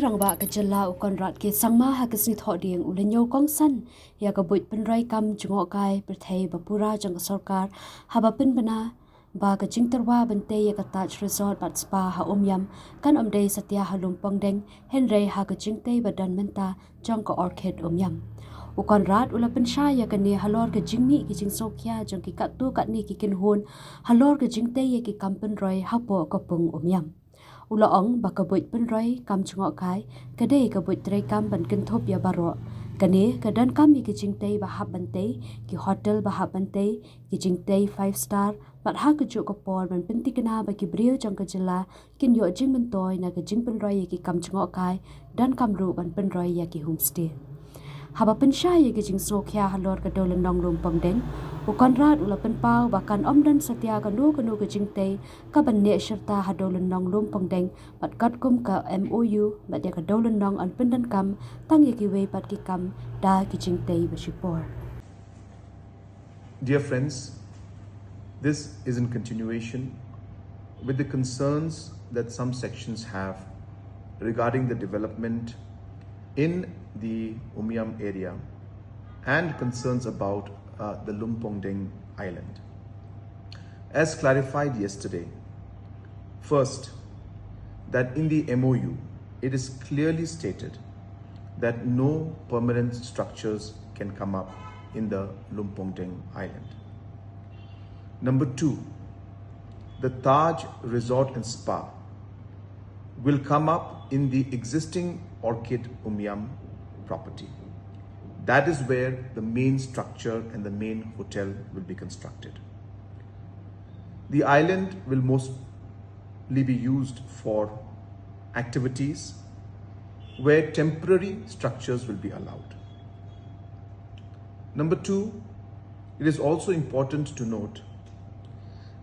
rangba ke jela Conrad ke sangma ha kisni thoding ulenyo kongsan ya ka buit penrai kam jungo kai perthai bapura jang sarkar haba pin bana ba ka jingterwa bante ya ka Taj Resort Spa ha Umïam kan omdei satya ha Lumpongdeng hynrei ha ka jingtei badan menta jang ka Orchid Umïam Conrad ula Pynshai ya ka ni halor ka jingmi ki jing sokya jang ki katu kat ni ki kinhun halor ka jingtei ya ki kampen roi hapo ka pung Umïam Ula ong baka buit penroi kam chungok kai kadai ka buit trai kam ban kentop ya baro kane kadan kam ki jingtei bahap bantei ki hotel bahap bantei ki jingtei 5 star pat ha ka ju ko por ban penti kana ba ki brio jang ka jela kin yo jing mentoi na ka jing penroi ki kam chungok kai dan kam ru ban penroi ya ki homestay haba Pynshai ki jing sokya halor ka dolen nong Lumpongdeng Conrad ula penpau bahkan omdan satya ka nu ka jingtei ka banne serta hadolen nong Lumpongdeng pat kat kum ka MOU bat ya ka dolen nong an pendan kam tang ya ki wei pat ki kam da ki jingtei basipor. Dear friends, this is in continuation with the concerns that some sections have regarding the development in the Umïam area and concerns about the Lumpongdeng island. As clarified yesterday, first, that in the MOU, it is clearly stated that no permanent structures can come up in the Lumpongdeng island. Number two, the Taj Resort and Spa will come up in the existing Orchid Umïam property. That is where the main structure and the main hotel will be constructed. The island will mostly be used for activities where temporary structures will be allowed. Number two, it is also important to note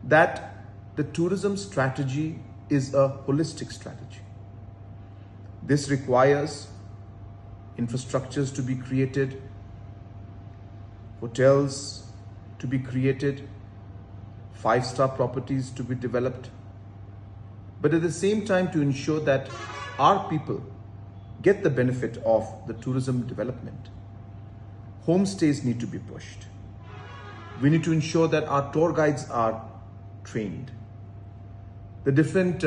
that the tourism strategy is a holistic strategy. This requires infrastructures to be created, hotels to be created, 5-star properties to be developed, but at the same time to ensure that our people get the benefit of the tourism development. Homestays need to be pushed. We need to ensure that our tour guides are trained. The different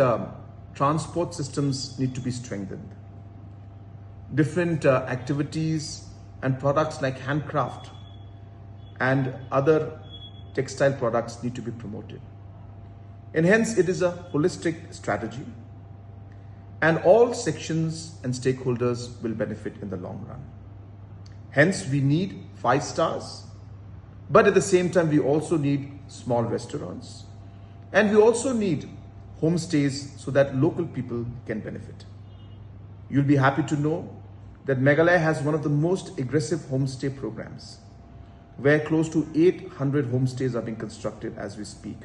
transport systems need to be strengthened. Different activities and products like handcraft and other textile products need to be promoted. And hence it is a holistic strategy and all sections and stakeholders will benefit in the long run. Hence we need 5 stars, but at the same time we also need small restaurants and we also need homestays so that local people can benefit. You'll be happy to know that Meghalaya has one of the most aggressive homestay programs where close to 800 homestays are being constructed as we speak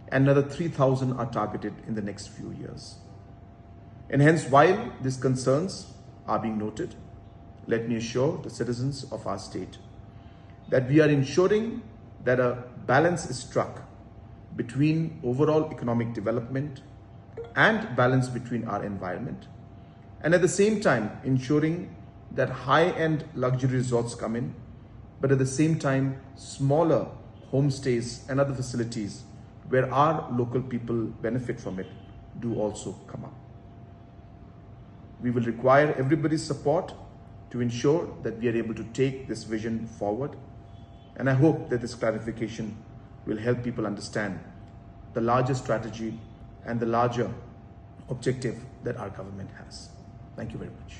and another 3,000 are targeted in the next few years. And hence, while these concerns are being noted, let me assure the citizens of our state that we are ensuring that a balance is struck between overall economic development and balance between our environment, and at the same time ensuring that high-end luxury resorts come in, but at the same time smaller homestays and other facilities where our local people benefit from it do also come up. We will require everybody's support to ensure that we are able to take this vision forward, and I hope that this clarification will help people understand the larger strategy and the larger objective that our government has. Thank you very much.